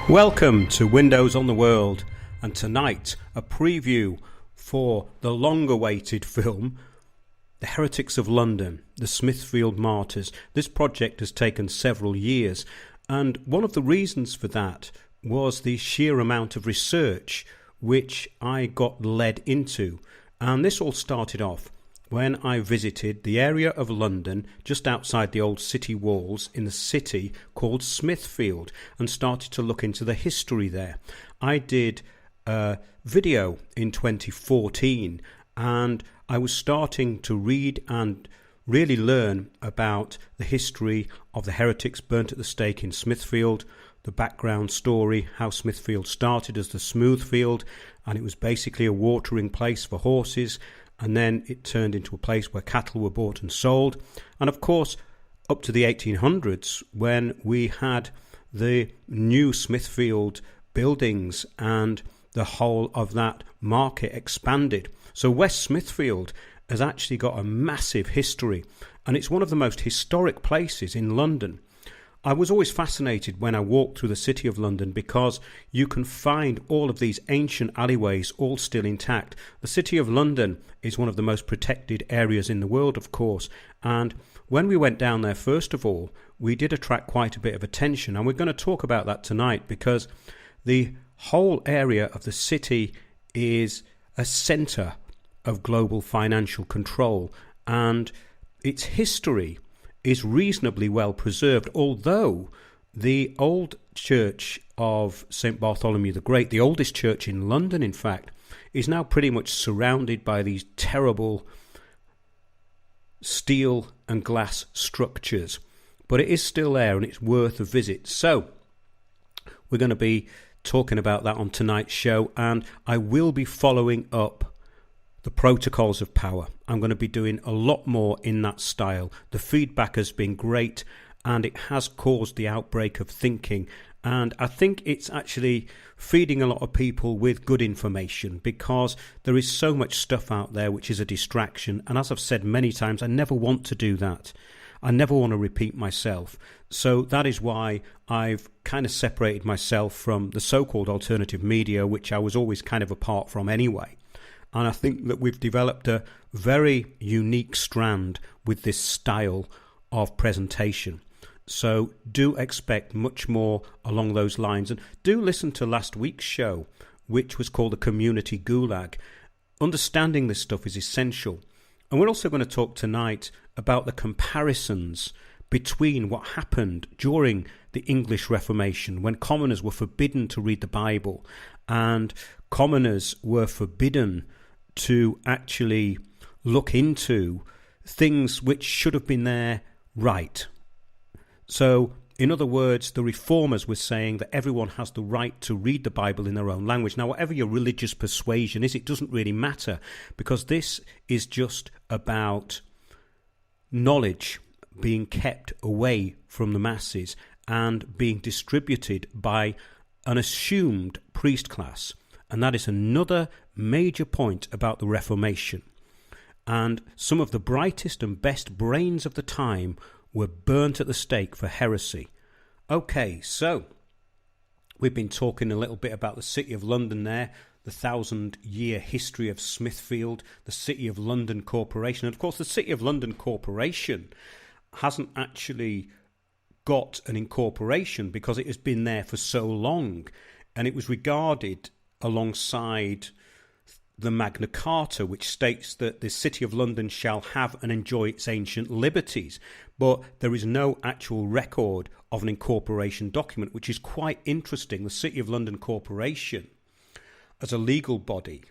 Welcome to Windows on the World, and tonight a preview for the long-awaited film The Heretics of London, the Smithfield Martyrs. This project has taken several years, and one of the reasons for that was the sheer amount of research which I got led into. And this all started off when I visited the area of London just outside the old city walls in the city called Smithfield and started to look into the history there. I did a video in 2014 and I was starting to read and really learn about the history of the heretics burnt at the stake in Smithfield, the background story, how Smithfield started as the Smoothfield, and it was basically a watering place for horses, and then it turned into a place where cattle were bought and sold. And of course, up to the 1800s, when we had the new Smithfield buildings and the whole of that market expanded. So West Smithfield has actually got a massive history, and it's one of the most historic places in London. I was always fascinated when I walked through the city of London because you can find all of these ancient alleyways all still intact. The city of London is one of the most protected areas in the world, of course, and when we went down there, first of all, we did attract quite a bit of attention, and we're going to talk about that tonight because the whole area of the city is a centre of global financial control, and its history is reasonably well preserved, although the old church of St. Bartholomew the Great, the oldest church in London, in fact, is now pretty much surrounded by these terrible steel and glass structures. But it is still there and it's worth a visit. So we're going to be talking about that on tonight's show, and I will be following up the protocols of power. I'm going to be doing a lot more in that style. The feedback has been great and it has caused the outbreak of thinking, and I think it's actually feeding a lot of people with good information because there is so much stuff out there which is a distraction, and as I've said many times, I never want to do that. I never want to repeat myself. So that is why I've kind of separated myself from the so-called alternative media, which I was always kind of apart from anyway. And I think that we've developed a very unique strand with this style of presentation. So do expect much more along those lines. And do listen to last week's show, which was called the Community Gulag. Understanding this stuff is essential. And we're also going to talk tonight about the comparisons between what happened during the English Reformation, when commoners were forbidden to read the Bible and commoners were forbidden to actually look into things which should have been there right. So, in other words, the reformers were saying that everyone has the right to read the Bible in their own language. Now, whatever your religious persuasion is, it doesn't really matter, because this is just about knowledge being kept away from the masses and being distributed by an assumed priest class. And that is another major point about the Reformation. And some of the brightest and best brains of the time were burnt at the stake for heresy. Okay, so we've been talking a little bit about the City of London there, the 1,000-year history of Smithfield, the City of London Corporation. And of course, the City of London Corporation hasn't actually got an incorporation because it has been there for so long, and it was regarded alongside the Magna Carta, which states that the City of London shall have and enjoy its ancient liberties. But there is no actual record of an incorporation document, which is quite interesting. The City of London Corporation, as a legal body,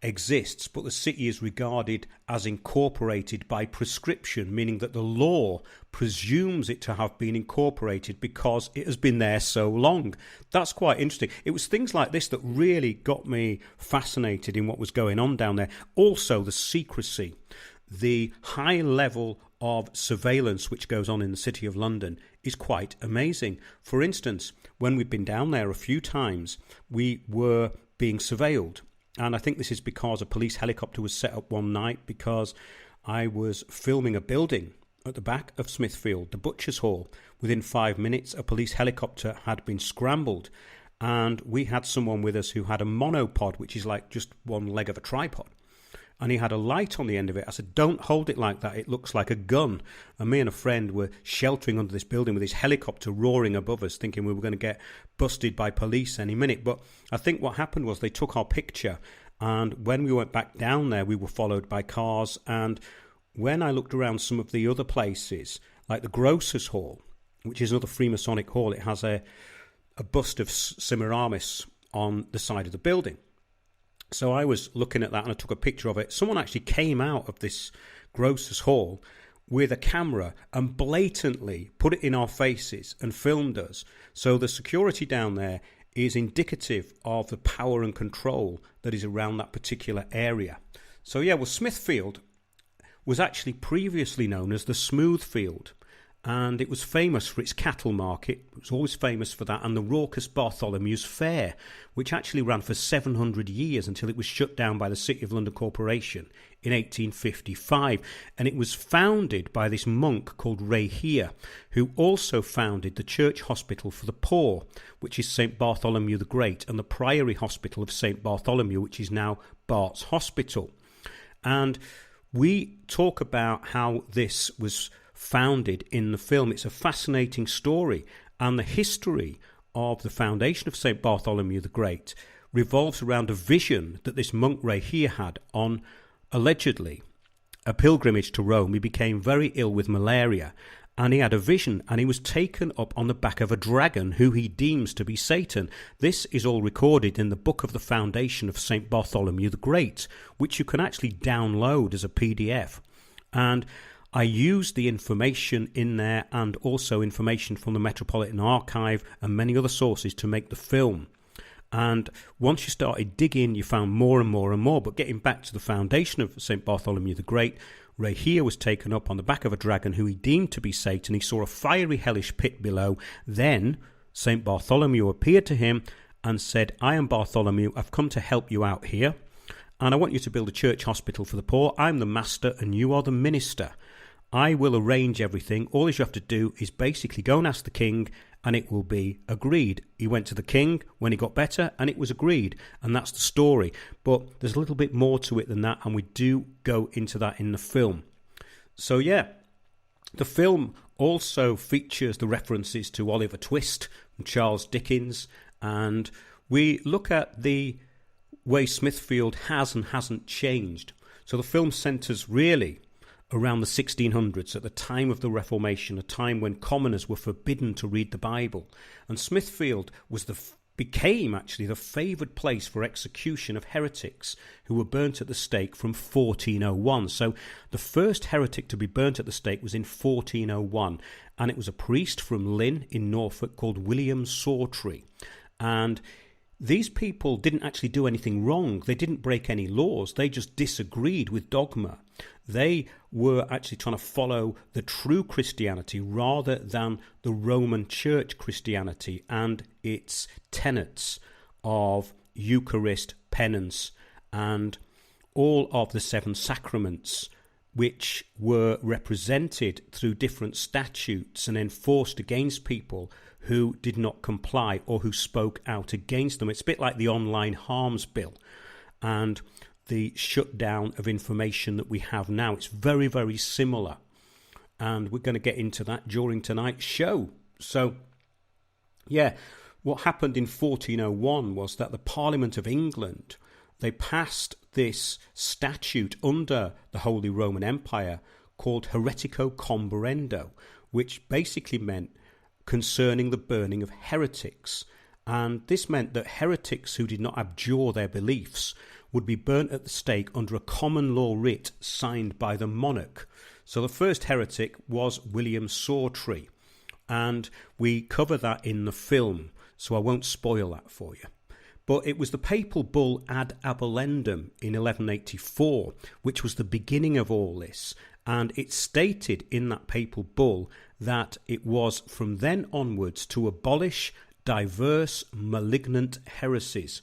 exists, but the city is regarded as incorporated by prescription, meaning that the law presumes it to have been incorporated because it has been there so long. That's quite interesting. It was things like this that really got me fascinated in what was going on down there. Also, the secrecy, the high level of surveillance which goes on in the City of London is quite amazing. For instance, when we've been down there a few times, we were being surveilled. And I think this is because a police helicopter was set up one night because I was filming a building at the back of Smithfield, the Butcher's Hall. Within 5 minutes, a police helicopter had been scrambled and we had someone with us who had a monopod, which is like just one leg of a tripod. And he had a light on the end of it. I said, don't hold it like that. It looks like a gun. And me and a friend were sheltering under this building with this helicopter roaring above us, thinking we were going to get busted by police any minute. But I think what happened was they took our picture. And when we went back down there, we were followed by cars. And when I looked around some of the other places, like the Grocers Hall, which is another Freemasonic hall, it has a bust of Semiramis on the side of the building. So I was looking at that and I took a picture of it. Someone actually came out of this Grocers Hall with a camera and blatantly put it in our faces and filmed us. So the security down there is indicative of the power and control that is around that particular area. So yeah, well, Smithfield was actually previously known as the Smoothfield. And it was famous for its cattle market. It was always famous for that. And the raucous Bartholomew's Fair, which actually ran for 700 years until it was shut down by the City of London Corporation in 1855. And it was founded by this monk called Rahia, who also founded the Church Hospital for the Poor, which is St. Bartholomew the Great, and the Priory Hospital of St. Bartholomew, which is now Bart's Hospital. And we talk about how this was founded in the film. It's a fascinating story, and the history of the foundation of St. Bartholomew the Great revolves around a vision that this monk Rahia had on, allegedly, a pilgrimage to Rome. He became very ill with malaria, and he had a vision, and he was taken up on the back of a dragon who he deems to be Satan. This is all recorded in the Book of the Foundation of St. Bartholomew the Great, which you can actually download as a PDF. And I used the information in there and also information from the Metropolitan Archive and many other sources to make the film. And once you started digging, you found more and more and more. But getting back to the foundation of St. Bartholomew the Great, Rahia was taken up on the back of a dragon who he deemed to be Satan. He saw a fiery hellish pit below. Then St. Bartholomew appeared to him and said, I am Bartholomew, I've come to help you out here. And I want you to build a church hospital for the poor. I'm the master and you are the minister. I will arrange everything. All you have to do is basically go and ask the king and it will be agreed. He went to the king when he got better and it was agreed. And that's the story. But there's a little bit more to it than that, and we do go into that in the film. So yeah, the film also features the references to Oliver Twist and Charles Dickens. And we look at the way Smithfield has and hasn't changed. So the film centres really around the 1600s, at the time of the Reformation, a time when commoners were forbidden to read the Bible. And Smithfield became actually the favoured place for execution of heretics who were burnt at the stake from 1401. So the first heretic to be burnt at the stake was in 1401, and it was a priest from Lynn in Norfolk called William Sawtree. And these people didn't actually do anything wrong. They didn't break any laws. They just disagreed with dogma. They were actually trying to follow the true Christianity rather than the Roman Church Christianity and its tenets of Eucharist, penance, and all of the seven sacraments, which were represented through different statutes and enforced against people who did not comply or who spoke out against them. It's a bit like the online harms bill and the shutdown of information that we have now. It's very, very similar. And we're going to get into that during tonight's show. So, yeah, what happened in 1401 was that the Parliament of England, they passed this statute under the Holy Roman Empire called Heretico Comburendo, which basically meant concerning the burning of heretics. And this meant that heretics who did not abjure their beliefs would be burnt at the stake under a common law writ signed by the monarch. So the first heretic was William Sawtree, and we cover that in the film, so I won't spoil that for you. But it was the papal bull Ad Abilendom in 1184, which was the beginning of all this, and it stated in that papal bull that it was from then onwards to abolish diverse malignant heresies.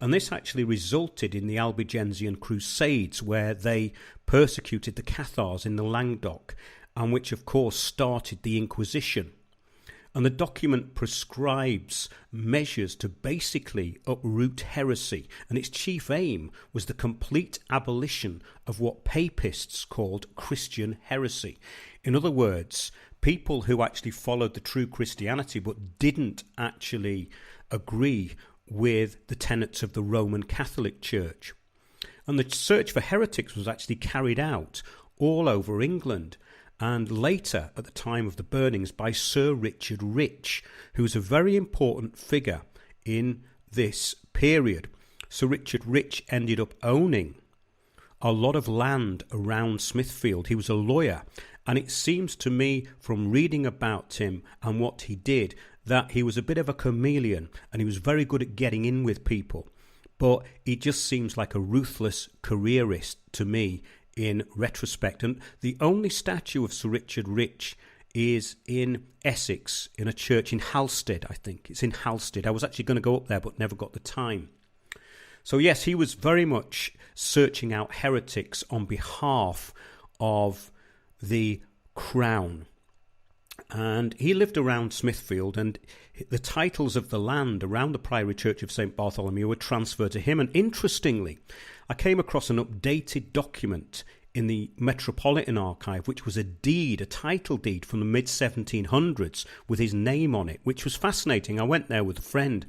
And this actually resulted in the Albigensian Crusades, where they persecuted the Cathars in the Languedoc, and which of course started the Inquisition. And the document prescribes measures to basically uproot heresy, and its chief aim was the complete abolition of what papists called Christian heresy. In other words, people who actually followed the true Christianity but didn't actually agree with the tenets of the Roman Catholic Church. And the search for heretics was actually carried out all over England, and later, at the time of the burnings, by Sir Richard Rich, who was a very important figure in this period. Sir Richard Rich ended up owning a lot of land around Smithfield. He was a lawyer, and it seems to me from reading about him and what he did that he was a bit of a chameleon, and he was very good at getting in with people. But he just seems like a ruthless careerist to me in retrospect. And the only statue of Sir Richard Rich is in Essex, in a church in Halstead, I think. It's in Halstead. I was actually going to go up there but never got the time. So yes, he was very much searching out heretics on behalf of the Crown. And he lived around Smithfield, and the titles of the land around the Priory Church of St. Bartholomew were transferred to him. And interestingly, I came across an updated document in the Metropolitan Archive, which was a deed, a title deed from the mid-1700s with his name on it, which was fascinating. I went there with a friend,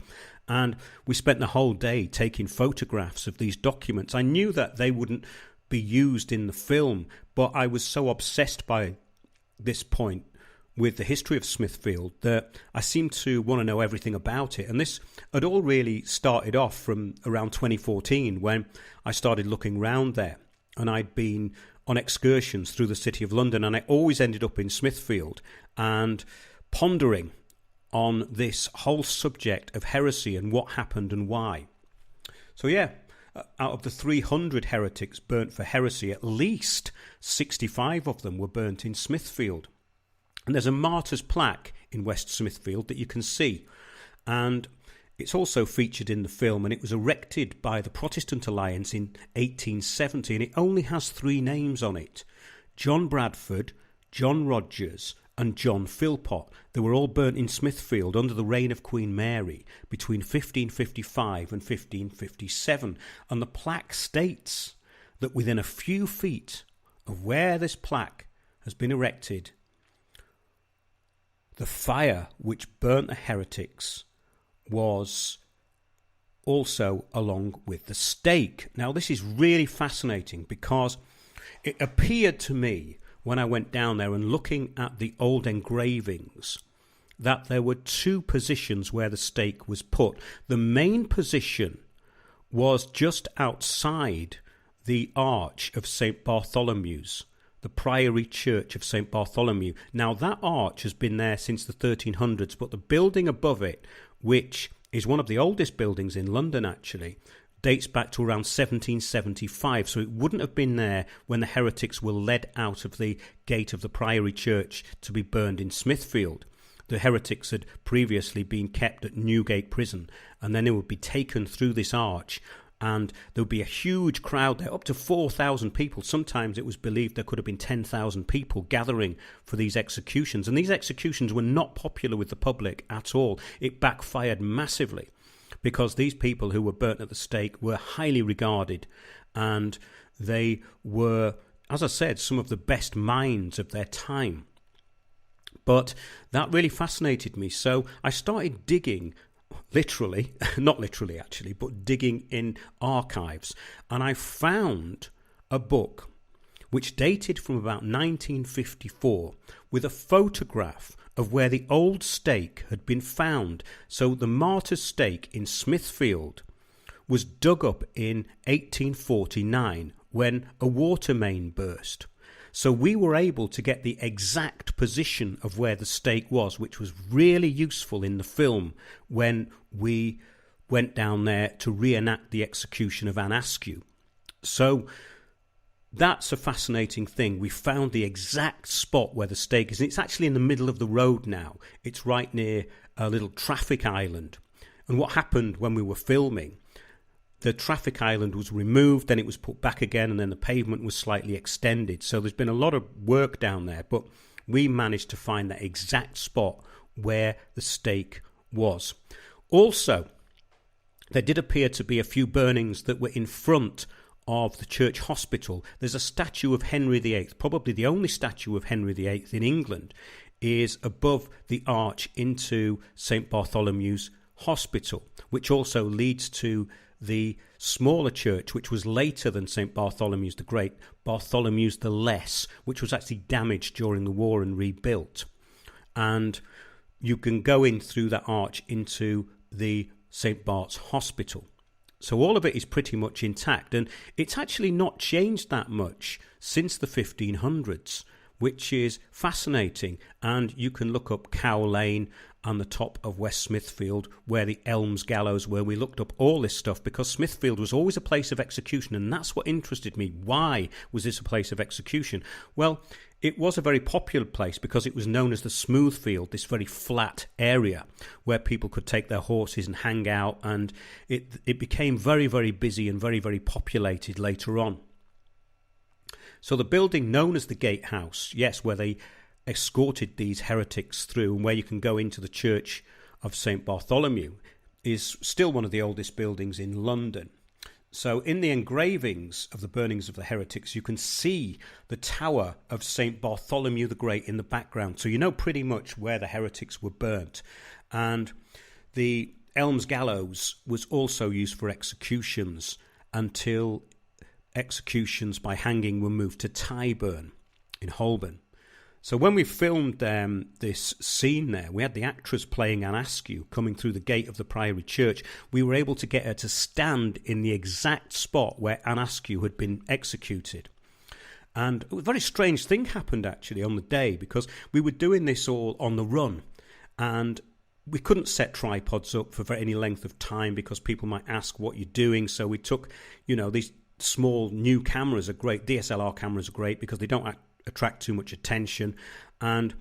and we spent the whole day taking photographs of these documents. I knew that they wouldn't be used in the film, but I was so obsessed by this point with the history of Smithfield that I seemed to want to know everything about it. And this had all really started off from around 2014 when I started looking round there, and I'd been on excursions through the city of London, and I always ended up in Smithfield and pondering on this whole subject of heresy and what happened and why. So yeah, out of the 300 heretics burnt for heresy, at least 65 of them were burnt in Smithfield. And there's a martyr's plaque in West Smithfield that you can see. And it's also featured in the film, and it was erected by the Protestant Alliance in 1870, and it only has 3 names on it: John Bradford, John Rogers, and John Philpot. They were all burnt in Smithfield under the reign of Queen Mary between 1555 and 1557. And the plaque states that within a few feet of where this plaque has been erected, the fire which burnt the heretics was also along with the stake. Now, this is really fascinating because it appeared to me when I went down there and looking at the old engravings that there were 2 positions where the stake was put. The main position was just outside the arch of St. Bartholomew's, the Priory Church of St. Bartholomew. Now, that arch has been there since the 1300s, but the building above it, which is one of the oldest buildings in London actually, dates back to around 1775, so it wouldn't have been there when the heretics were led out of the gate of the Priory Church to be burned in Smithfield. The heretics had previously been kept at Newgate Prison, and then they would be taken through this arch, and there would be a huge crowd there, up to 4,000 people. Sometimes it was believed there could have been 10,000 people gathering for these executions, and these executions were not popular with the public at all. It backfired massively, because these people who were burnt at the stake were highly regarded, and they were, as I said, some of the best minds of their time. But that really fascinated me, so I started digging, literally, not literally actually, but digging in archives, and I found a book which dated from about 1954 with a photograph of where the old stake had been found. So the martyr's stake in Smithfield was dug up in 1849 when a water main burst. So we were able to get the exact position of where the stake was, which was really useful in the film when we went down there to reenact the execution of Anne Askew. So that's a fascinating thing. We found the exact spot where the stake is, and it's actually in the middle of the road now. It's right near a little traffic island. And what happened when we were filming, the traffic island was removed, then it was put back again, and then the pavement was slightly extended. So there's been a lot of work down there, but we managed to find that exact spot where the stake was. Also, there did appear to be a few burnings that were in front of the church hospital. There's a statue of Henry VIII, probably the only statue of Henry VIII in England, is above the arch into St. Bartholomew's Hospital, which also leads to the smaller church, which was later than St. Bartholomew's the Great, Bartholomew's the Less, which was actually damaged during the war and rebuilt. And you can go in through that arch into the St. Bart's Hospital. So all of it is pretty much intact, and it's actually not changed that much since the 1500s, which is fascinating. And you can look up Cow Lane and the top of West Smithfield, where the Elms Gallows were. We looked up all this stuff because Smithfield was always a place of execution, and that's what interested me. Why was this a place of execution? Well, it was a very popular place because it was known as the Smoothfield, this very flat area where people could take their horses and hang out, and it became very, very busy and very, very populated later on. So the building known as the Gatehouse, yes, where they escorted these heretics through and where you can go into the Church of St. Bartholomew, is still one of the oldest buildings in London. So in the engravings of the burnings of the heretics, you can see the tower of St. Bartholomew the Great in the background. So you know pretty much where the heretics were burnt. And the Elms Gallows was also used for executions until executions by hanging were moved to Tyburn in Holborn. So when we filmed this scene there, we had the actress playing Anne Askew coming through the gate of the Priory Church. We were able to get her to stand in the exact spot where Anne Askew had been executed. And a very strange thing happened actually on the day, because we were doing this all on the run, and we couldn't set tripods up for any length of time because people might ask what you're doing. So we took, these small new cameras are great. DSLR cameras are great because they don't attract too much attention, and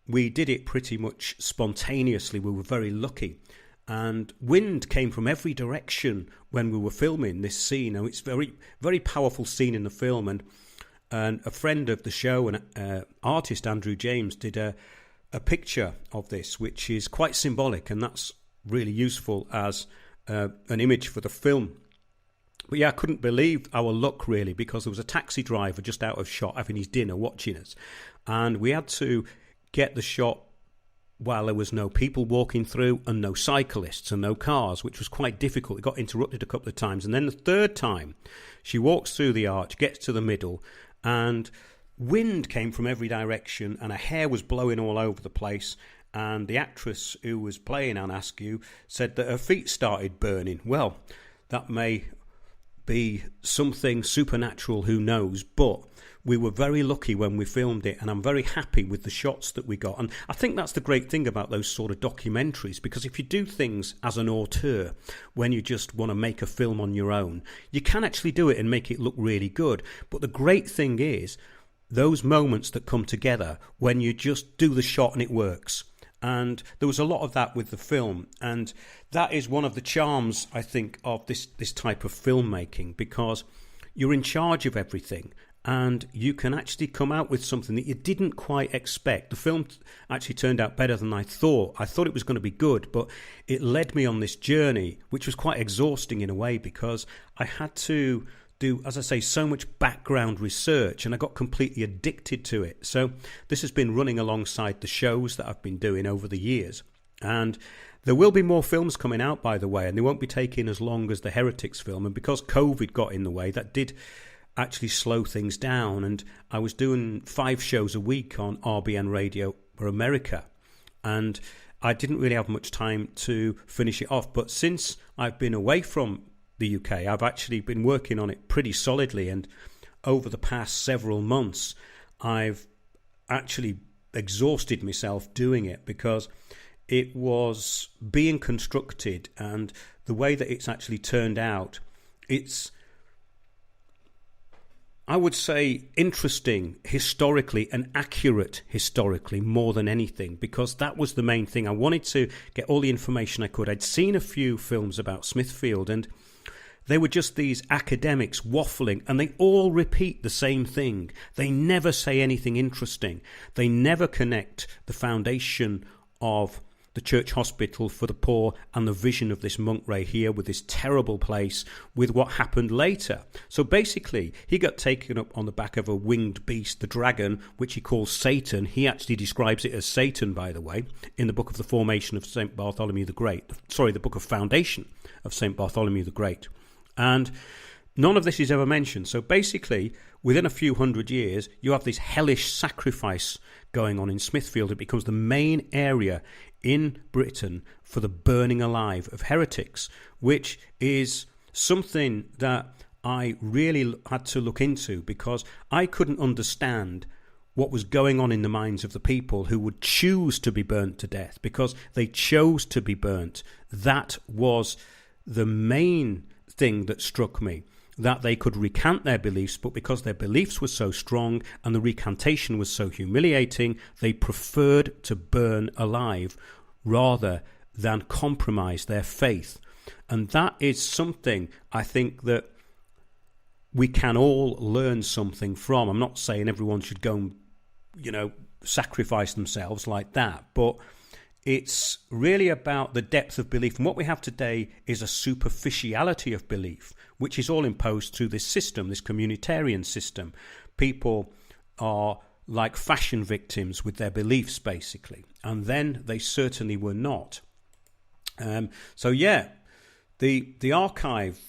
we did it pretty much spontaneously. We were very lucky, and wind came from every direction when we were filming this scene. Now, it's very, very powerful scene in the film, and a friend of the show, an artist, Andrew James, did a picture of this, which is quite symbolic, and that's really useful as an image for the film. But yeah, I couldn't believe our luck, really, because there was a taxi driver just out of shot having his dinner watching us. And we had to get the shot while there was no people walking through and no cyclists and no cars, which was quite difficult. It got interrupted a couple of times. And then the third time, she walks through the arch, gets to the middle, and wind came from every direction and her hair was blowing all over the place. And the actress who was playing Anne Askew said that her feet started burning. Well, that may be something supernatural, who knows, but we were very lucky when we filmed it, and I'm very happy with the shots that we got. And I think that's the great thing about those sort of documentaries, because if you do things as an auteur, when you just want to make a film on your own, you can actually do it and make it look really good. But the great thing is those moments that come together when you just do the shot and it works. And there was a lot of that with the film, and that is one of the charms, I think, of this type of filmmaking, because you're in charge of everything and you can actually come out with something that you didn't quite expect. The film actually turned out better than I thought. I thought it was going to be good, but it led me on this journey, which was quite exhausting in a way, because I had to do, as I say, so much background research, and I got completely addicted to it. So this has been running alongside the shows that I've been doing over the years. And there will be more films coming out, by the way, and they won't be taking as long as the Heretics film. And because COVID got in the way, that did actually slow things down. And I was doing 5 shows a week on RBN Radio for America, and I didn't really have much time to finish it off. But since I've been away from the UK, I've actually been working on it pretty solidly, and over the past several months I've actually exhausted myself doing it, because it was being constructed, and the way that it's actually turned out, it's, I would say, interesting historically and accurate historically more than anything, because that was the main thing. I wanted to get all the information I could. I'd seen a few films about Smithfield, and they were just these academics waffling, and they all repeat the same thing. They never say anything interesting. They never connect the foundation of the church hospital for the poor and the vision of this monk Ray here with this terrible place with what happened later. So basically, he got taken up on the back of a winged beast, the dragon, which he calls Satan. He actually describes it as Satan, by the way, in the book of the Formation of St. Bartholomew the Great. Sorry, the book of Foundation of St. Bartholomew the Great. And none of this is ever mentioned. So basically, within a few hundred years, you have this hellish sacrifice going on in Smithfield. It becomes the main area in Britain for the burning alive of heretics, which is something that I really had to look into, because I couldn't understand what was going on in the minds of the people who would choose to be burnt to death, because they chose to be burnt. That was the main thing that struck me, that they could recant their beliefs, but because their beliefs were so strong and the recantation was so humiliating, they preferred to burn alive rather than compromise their faith. And that is something I think that we can all learn something from. I'm not saying everyone should go and, sacrifice themselves like that, but it's really about the depth of belief. And what we have today is a superficiality of belief, which is all imposed through this system, this communitarian system. People are like fashion victims with their beliefs, basically. And then they certainly were not. The archive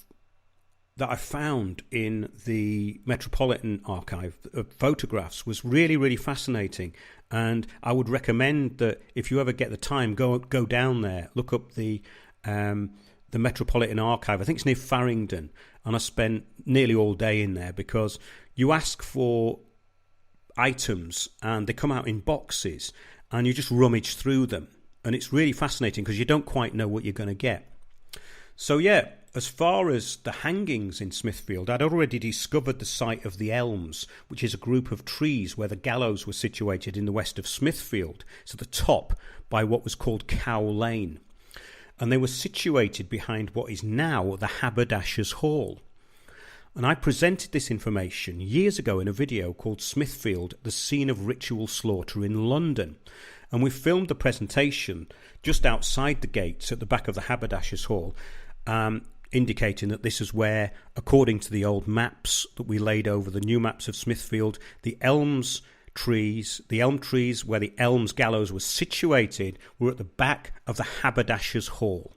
that I found in the Metropolitan Archive of photographs was really, really fascinating. And I would recommend that if you ever get the time, go down there, look up the Metropolitan Archive. I think it's near Farringdon. And I spent nearly all day in there, because you ask for items and they come out in boxes and you just rummage through them. And it's really fascinating because you don't quite know what you're going to get. So as far as the hangings in Smithfield, I'd already discovered the site of the Elms, which is a group of trees where the gallows were situated in the west of Smithfield. It's at the top by what was called Cow Lane. And they were situated behind what is now the Haberdashers' Hall. And I presented this information years ago in a video called Smithfield, the Scene of Ritual Slaughter in London. And we filmed the presentation just outside the gates at the back of the Haberdashers' Hall, indicating that this is where, according to the old maps that we laid over the new maps of Smithfield, the elm trees where the Elms gallows was situated were at the back of the Haberdashers' Hall.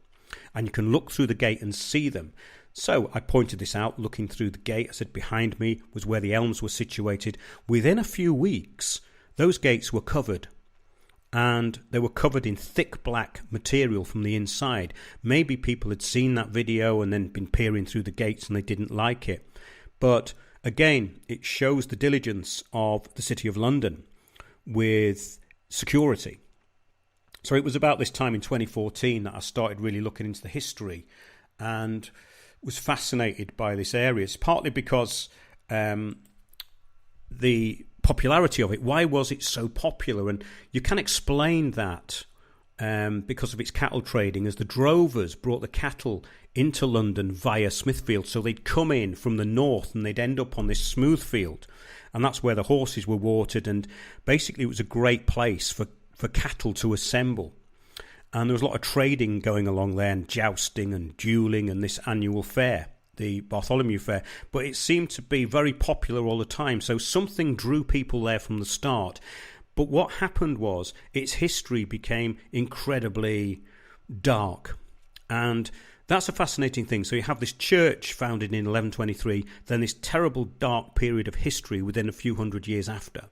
And you can look through the gate and see them. So I pointed this out, looking through the gate. I said behind me was where the elms were situated. Within a few weeks, those gates were covered. And they were covered in thick black material from the inside. Maybe people had seen that video and then been peering through the gates and they didn't like it. But again, it shows the diligence of the City of London with security. So it was about this time in 2014 that I started really looking into the history and was fascinated by this area. It's partly because the popularity of it. Why was it so popular? And you can explain that because of its cattle trading, as the drovers brought the cattle into London via Smithfield. So they'd come in from the north and they'd end up on this smooth field. And that's where the horses were watered. And basically it was a great place for cattle to assemble. And there was a lot of trading going along there, and jousting and duelling and this annual fair, the Bartholomew Fair. But it seemed to be very popular all the time. So something drew people there from the start. But what happened was its history became incredibly dark. And that's a fascinating thing. So you have this church founded in 1123, then this terrible dark period of history within a few hundred years after.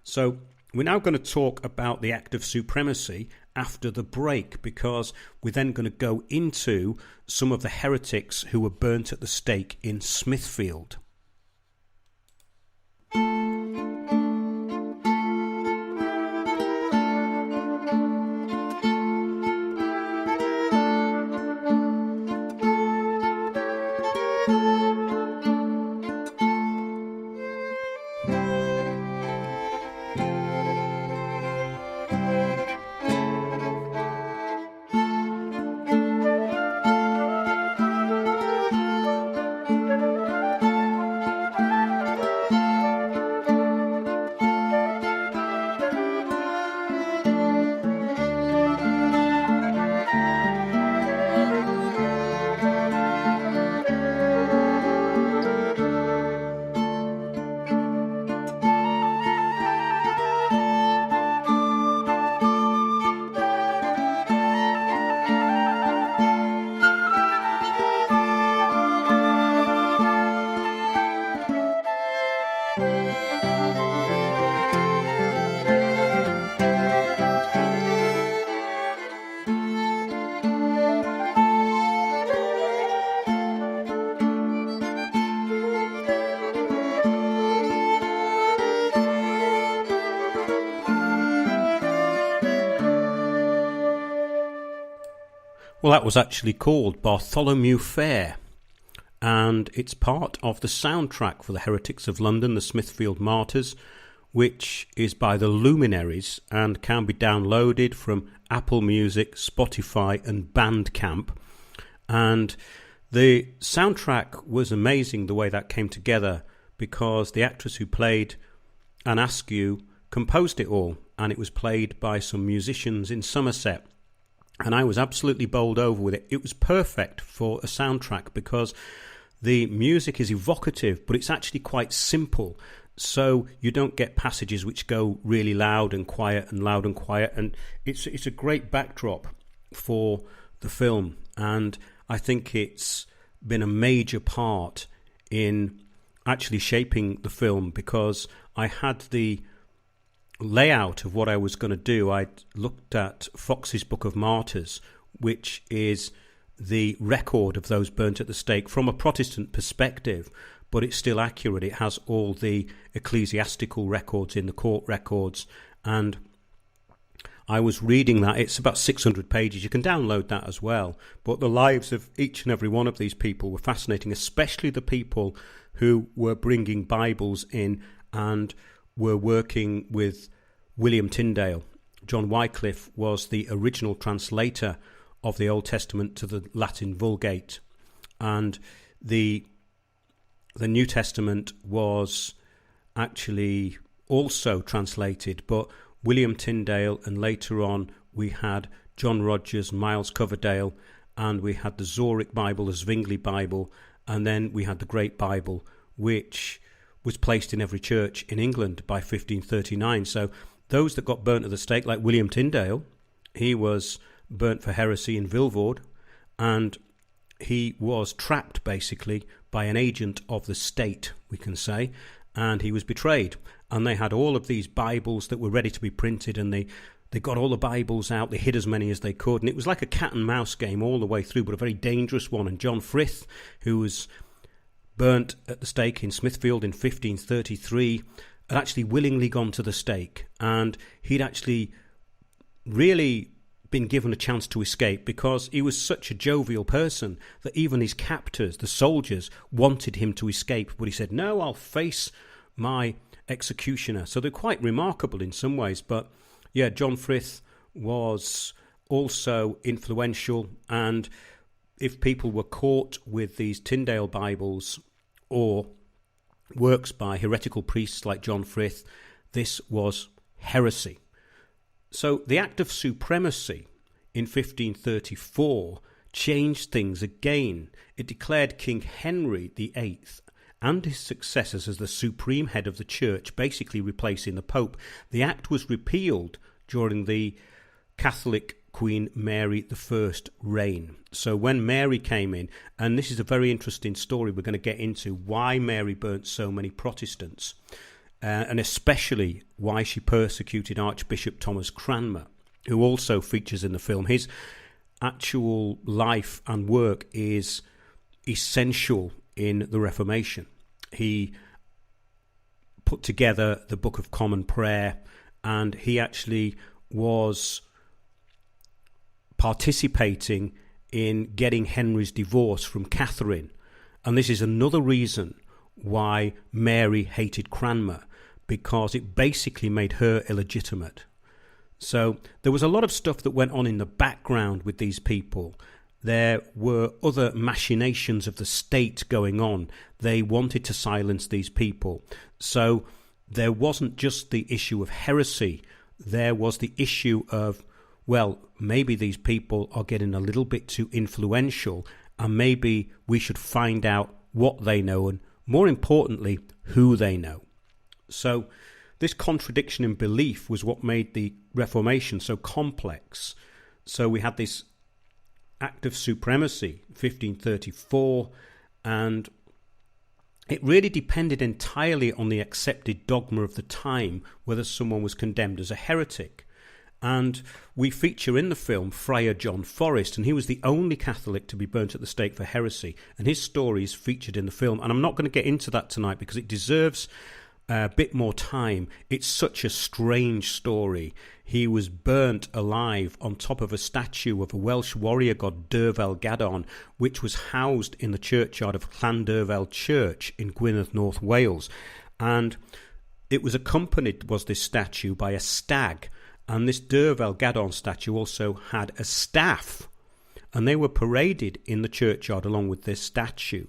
So we're now going to talk about the Act of Supremacy after the break, because we're then going to go into some of the heretics who were burnt at the stake in Smithfield. Well, that was actually called Bartholomew Fair, and it's part of the soundtrack for the Heretics of London, the Smithfield Martyrs, which is by the Luminaries and can be downloaded from Apple Music, Spotify and Bandcamp. And the soundtrack was amazing the way that came together, because the actress who played Anne Askew composed it all, and it was played by some musicians in Somerset. And I was absolutely bowled over with it. It was perfect for a soundtrack because the music is evocative, but it's actually quite simple. So you don't get passages which go really loud and quiet and loud and quiet. And it's a great backdrop for the film. And I think it's been a major part in actually shaping the film, because I had the layout of what I was going to do. I looked at Fox's Book of Martyrs, which is the record of those burnt at the stake from a Protestant perspective, but it's still accurate. It has all the ecclesiastical records in, the court records, and I was reading that. It's about 600 pages. You can download that as well. But the lives of each and every one of these people were fascinating, especially the people who were bringing Bibles in and were working with William Tyndale. John Wycliffe was the original translator of the Old Testament to the Latin Vulgate, and the New Testament was actually also translated, but William Tyndale, and later on we had John Rogers, Miles Coverdale, and we had the Zurich Bible, the Zwingli Bible, and then we had the Great Bible, which was placed in every church in England by 1539. So those that got burnt at the stake, like William Tyndale, he was burnt for heresy in Vilvoorde, and he was trapped basically by an agent of the state, we can say, and he was betrayed. And they had all of these Bibles that were ready to be printed, and they got all the Bibles out, they hid as many as they could, and it was like a cat and mouse game all the way through, but a very dangerous one. And John Frith, who was burnt at the stake in Smithfield in 1533, had actually willingly gone to the stake, and he'd actually really been given a chance to escape, because he was such a jovial person that even his captors, the soldiers, wanted him to escape, but he said, no, I'll face my executioner. So they're quite remarkable in some ways. But yeah, John Frith was also influential, and if people were caught with these Tyndale Bibles or works by heretical priests like John Frith, this was heresy. So the Act of Supremacy in 1534 changed things again. It declared King Henry VIII and his successors as the supreme head of the church, basically replacing the Pope. The act was repealed during the Catholic Queen Mary I reign. So when Mary came in, and this is a very interesting story we're going to get into, why Mary burnt so many Protestants, and especially why she persecuted Archbishop Thomas Cranmer, who also features in the film. His actual life and work is essential in the Reformation. He put together the Book of Common Prayer, and he actually was participating in getting Henry's divorce from Catherine. And this is another reason why Mary hated Cranmer, because it basically made her illegitimate. So there was a lot of stuff that went on in the background with these people. There were other machinations of the state going on. They wanted to silence these people. So there wasn't just the issue of heresy. There was the issue of, well, maybe these people are getting a little bit too influential, and maybe we should find out what they know, and more importantly, who they know. So this contradiction in belief was what made the Reformation so complex. So we had this Act of Supremacy, 1534, and it really depended entirely on the accepted dogma of the time whether someone was condemned as a heretic. And we feature in the film Friar John Forrest, and he was the only Catholic to be burnt at the stake for heresy, and his story is featured in the film. And I'm not going to get into that tonight because it deserves a bit more time. It's such a strange story. He was burnt alive on top of a statue of a Welsh warrior god Derfel Gadon, which was housed in the churchyard of Llanderfel Church in Gwynedd, North Wales. And it was accompanied, was this statue, by a stag. And this Derfel Gadon statue also had a staff. And they were paraded in the churchyard along with this statue.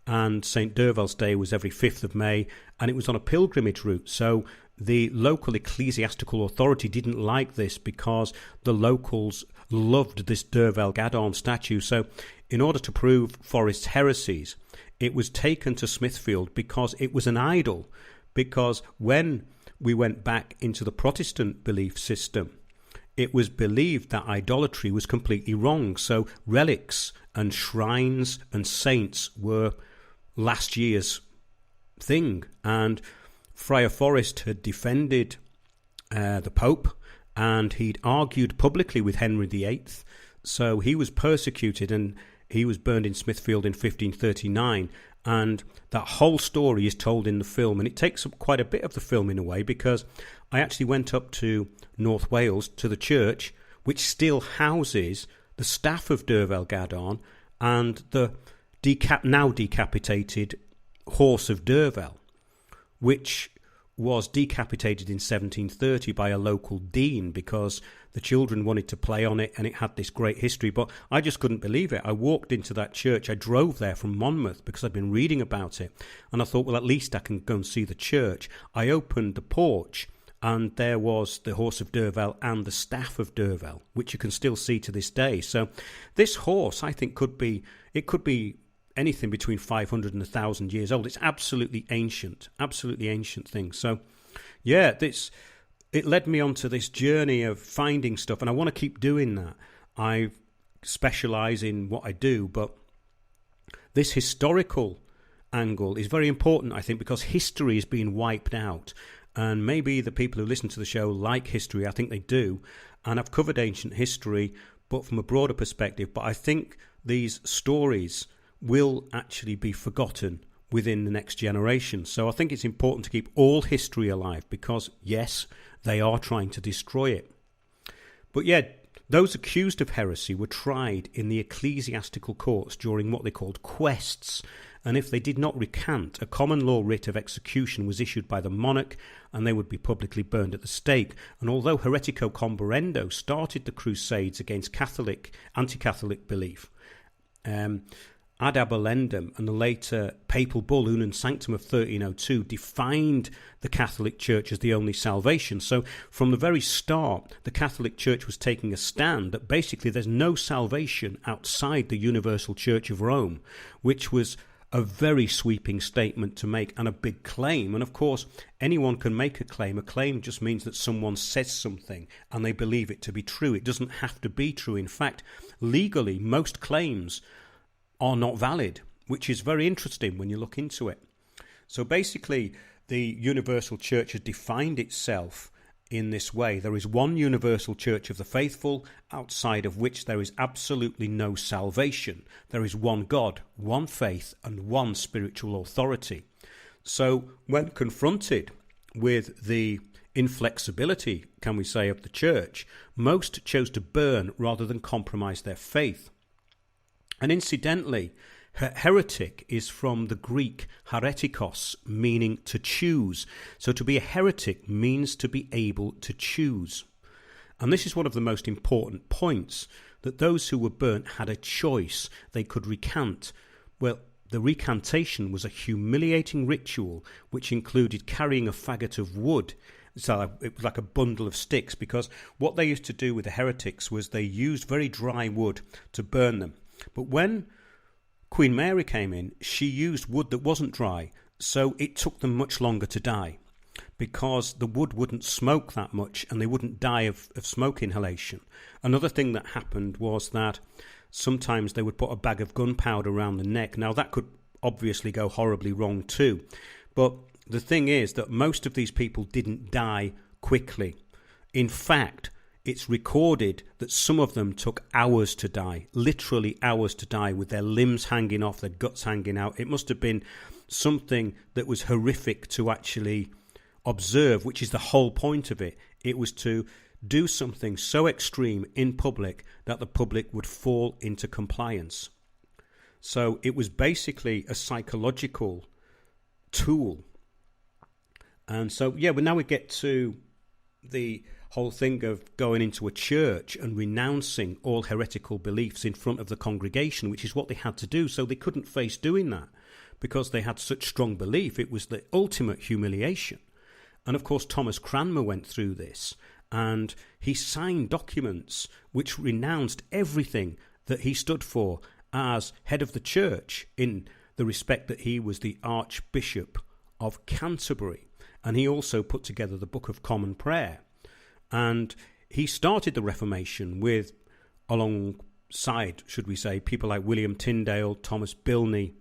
And St. Derfel's Day was every 5th of May, and it was on a pilgrimage route. So the local ecclesiastical authority didn't like this because the locals loved this Derfel Gadon statue. So in order to prove Forrest's heresies, it was taken to Smithfield because it was an idol. Because when we went back into the Protestant belief system, it was believed that idolatry was completely wrong. So relics and shrines and saints were last year's thing. And Friar Forrest had defended the Pope, and he'd argued publicly with Henry VIII. So he was persecuted, and he was burned in Smithfield in 1539. And that whole story is told in the film, and it takes up quite a bit of the film in a way, because I actually went up to North Wales to the church, which still houses the staff of Derfel Gadon and the now decapitated horse of Derfel, which was decapitated in 1730 by a local dean because the children wanted to play on it, and it had this great history. But I just couldn't believe it. I walked into that church. I drove there from Monmouth because I'd been reading about it, and I thought, well, at least I can go and see the church. I opened the porch, and there was the horse of Derfel and the staff of Derfel, which you can still see to this day. So this horse, I think, could be anything between 500 and 1,000 years old. It's absolutely ancient thing. So, yeah, it led me onto this journey of finding stuff, and I want to keep doing that. I specialise in what I do, but this historical angle is very important, I think, because history is being wiped out. And maybe the people who listen to the show like history. I think they do. And I've covered ancient history, but from a broader perspective. But I think these stories will actually be forgotten within the next generation. So I think it's important to keep all history alive because, yes, they are trying to destroy it. But yeah, those accused of heresy were tried in the ecclesiastical courts during what they called quests. And if they did not recant, a common law writ of execution was issued by the monarch, and they would be publicly burned at the stake. And although Heretico Comburendo started the Crusades against anti-Catholic belief, Ad Abilendom and the later papal bull Unum Sanctum of 1302 defined the Catholic Church as the only salvation. So from the very start, the Catholic Church was taking a stand that basically there's no salvation outside the Universal Church of Rome, which was a very sweeping statement to make and a big claim. And of course, anyone can make a claim. A claim just means that someone says something and they believe it to be true. It doesn't have to be true. In fact, legally, most claims are not valid, which is very interesting when you look into it. So basically, the Universal Church has defined itself in this way. There is one universal church of the faithful, outside of which there is absolutely no salvation. There is one God, one faith, and one spiritual authority. So when confronted with the inflexibility, can we say, of the church, most chose to burn rather than compromise their faith. And incidentally, heretic is from the Greek heretikos, meaning to choose. So to be a heretic means to be able to choose. And this is one of the most important points, that those who were burnt had a choice. They could recant. Well, the recantation was a humiliating ritual which included carrying a faggot of wood. So it was like a bundle of sticks, because what they used to do with the heretics was they used very dry wood to burn them. But when Queen Mary came in, she used wood that wasn't dry, so it took them much longer to die, because the wood wouldn't smoke that much and they wouldn't die of smoke inhalation. Another thing that happened was that sometimes they would put a bag of gunpowder around the neck. Now that could obviously go horribly wrong too, but the thing is that most of these people didn't die quickly. In fact, it's recorded that some of them took hours to die, literally hours to die, with their limbs hanging off, their guts hanging out. It must have been something that was horrific to actually observe, which is the whole point of it. It was to do something so extreme in public that the public would fall into compliance. So it was basically a psychological tool. And so, yeah, well, now we get to the whole thing of going into a church and renouncing all heretical beliefs in front of the congregation, which is what they had to do. So they couldn't face doing that because they had such strong belief. It was the ultimate humiliation. And of course, Thomas Cranmer went through this, and he signed documents which renounced everything that he stood for as head of the church, in the respect that he was the Archbishop of Canterbury. And he also put together the Book of Common Prayer. And he started the Reformation with, alongside, should we say, people like William Tyndale, Thomas Bilney,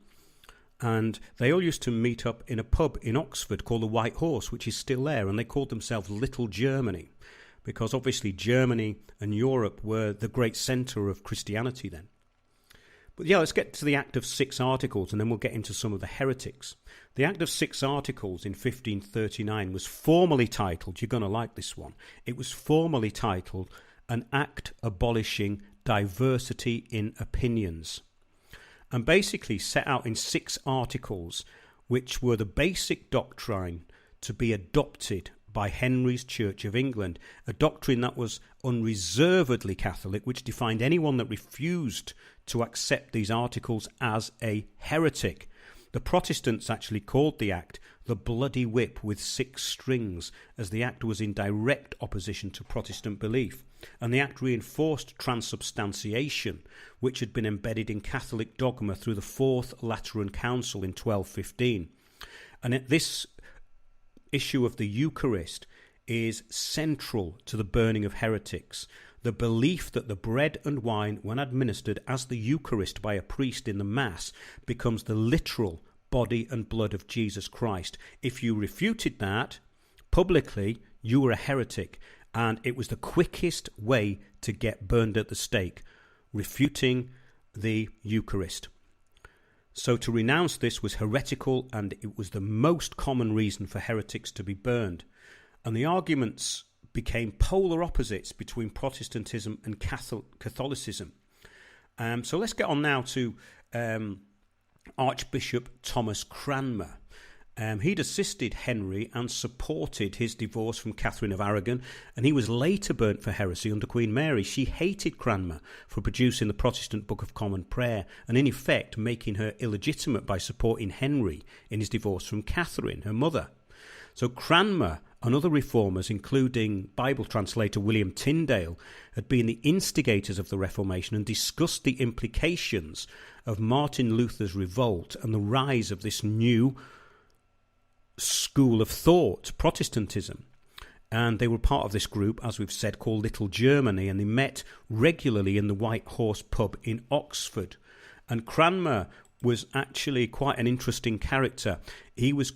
and they all used to meet up in a pub in Oxford called the White Horse, which is still there, and they called themselves Little Germany, because obviously Germany and Europe were the great centre of Christianity then. But yeah, let's get to the Act of 6 Articles, and then we'll get into some of the heretics. The Act of 6 Articles in 1539 was formally titled, you're going to like this one, it was formally titled An Act Abolishing Diversity in Opinions, and basically set out in 6 articles which were the basic doctrine to be adopted by Henry's Church of England, a doctrine that was unreservedly Catholic, which defined anyone that refused to accept these articles as a heretic. The Protestants actually called the Act the Bloody Whip with 6 strings, as the Act was in direct opposition to Protestant belief. And the Act reinforced transubstantiation, which had been embedded in Catholic dogma through the Fourth Lateran Council in 1215. And this issue of the Eucharist is central to the burning of heretics. The belief that the bread and wine, when administered as the Eucharist by a priest in the Mass, becomes the literal body and blood of Jesus Christ. If you refuted that publicly, you were a heretic, and it was the quickest way to get burned at the stake, refuting the Eucharist. So to renounce this was heretical, and it was the most common reason for heretics to be burned. And the arguments became polar opposites between Protestantism and Catholicism. So let's get on now to Archbishop Thomas Cranmer. He'd assisted Henry and supported his divorce from Catherine of Aragon, and he was later burnt for heresy under Queen Mary. She hated Cranmer for producing the Protestant Book of Common Prayer, and in effect making her illegitimate by supporting Henry in his divorce from Catherine, her mother. So Cranmer and other reformers, including Bible translator William Tyndale, had been the instigators of the Reformation and discussed the implications of Martin Luther's revolt and the rise of this new school of thought, Protestantism. And they were part of this group, as we've said, called Little Germany, and they met regularly in the White Horse pub in Oxford. And Cranmer was actually quite an interesting character. He was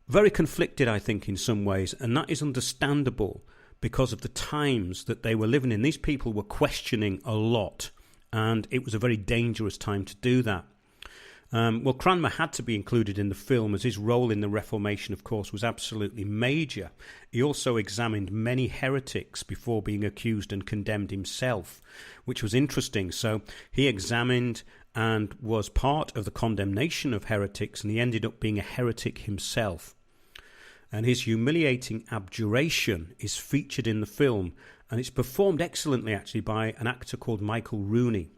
very conflicted, I think, in some ways, and that is understandable because of the times that they were living in. These people were questioning a lot, and it was a very dangerous time to do that. Well, Cranmer had to be included in the film, as his role in the Reformation, of course, was absolutely major. He also examined many heretics before being accused and condemned himself, which was interesting. So he examined and was part of the condemnation of heretics, and he ended up being a heretic himself. And his humiliating abjuration is featured in the film, and it's performed excellently, actually, by an actor called Michael Rooney.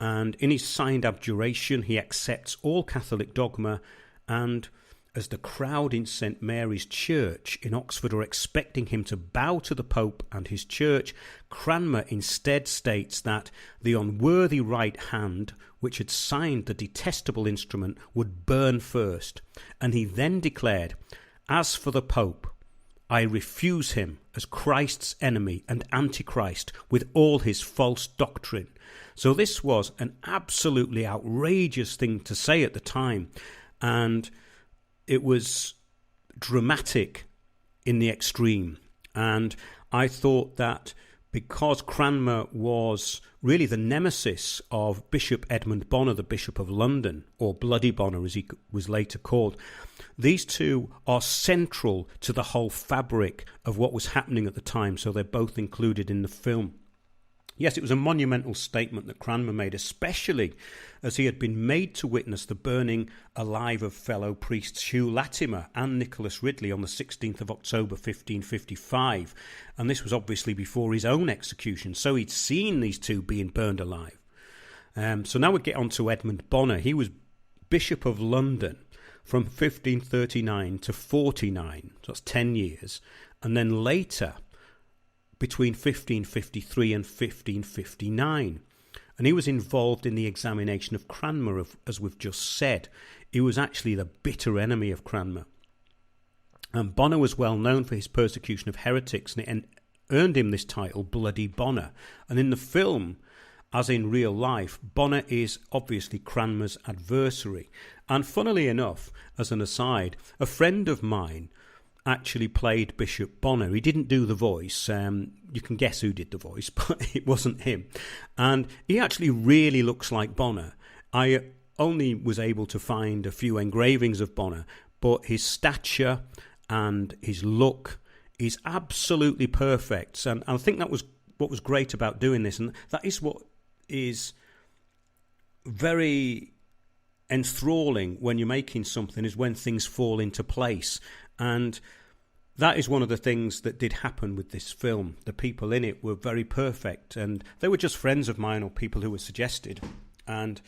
And in his signed abjuration, he accepts all Catholic dogma, and as the crowd in St. Mary's Church in Oxford are expecting him to bow to the Pope and his church, Cranmer instead states that the unworthy right hand, which had signed the detestable instrument, would burn first. And he then declared, "As for the Pope, I refuse him as Christ's enemy and Antichrist with all his false doctrine." So this was an absolutely outrageous thing to say at the time, and it was dramatic in the extreme. And I thought that because Cranmer was really the nemesis of Bishop Edmund Bonner, the Bishop of London, or Bloody Bonner as he was later called. These two are central to the whole fabric of what was happening at the time, so they're both included in the film. Yes, it was a monumental statement that Cranmer made, especially as he had been made to witness the burning alive of fellow priests Hugh Latimer and Nicholas Ridley on the 16th of October 1555. And this was obviously before his own execution, so he'd seen these two being burned alive. So now we get on to Edmund Bonner. He was Bishop of London from 1539 to 49, so that's 10 years. And then later, between 1553 and 1559. And he was involved in the examination of Cranmer, as we've just said. He was actually the bitter enemy of Cranmer. And Bonner was well known for his persecution of heretics, and it earned him this title, Bloody Bonner. And in the film, as in real life, Bonner is obviously Cranmer's adversary. And funnily enough, as an aside, a friend of mine actually played Bishop Bonner. He didn't do the voice. You can guess who did the voice, but it wasn't him. And he actually really looks like Bonner. I only was able to find a few engravings of Bonner, but his stature and his look is absolutely perfect. And I think that was what was great about doing this. And that is what is very enthralling when you're making something, is when things fall into place. And that is one of the things that did happen with this film. The people in it were very perfect, and they were just friends of mine or people who were suggested, and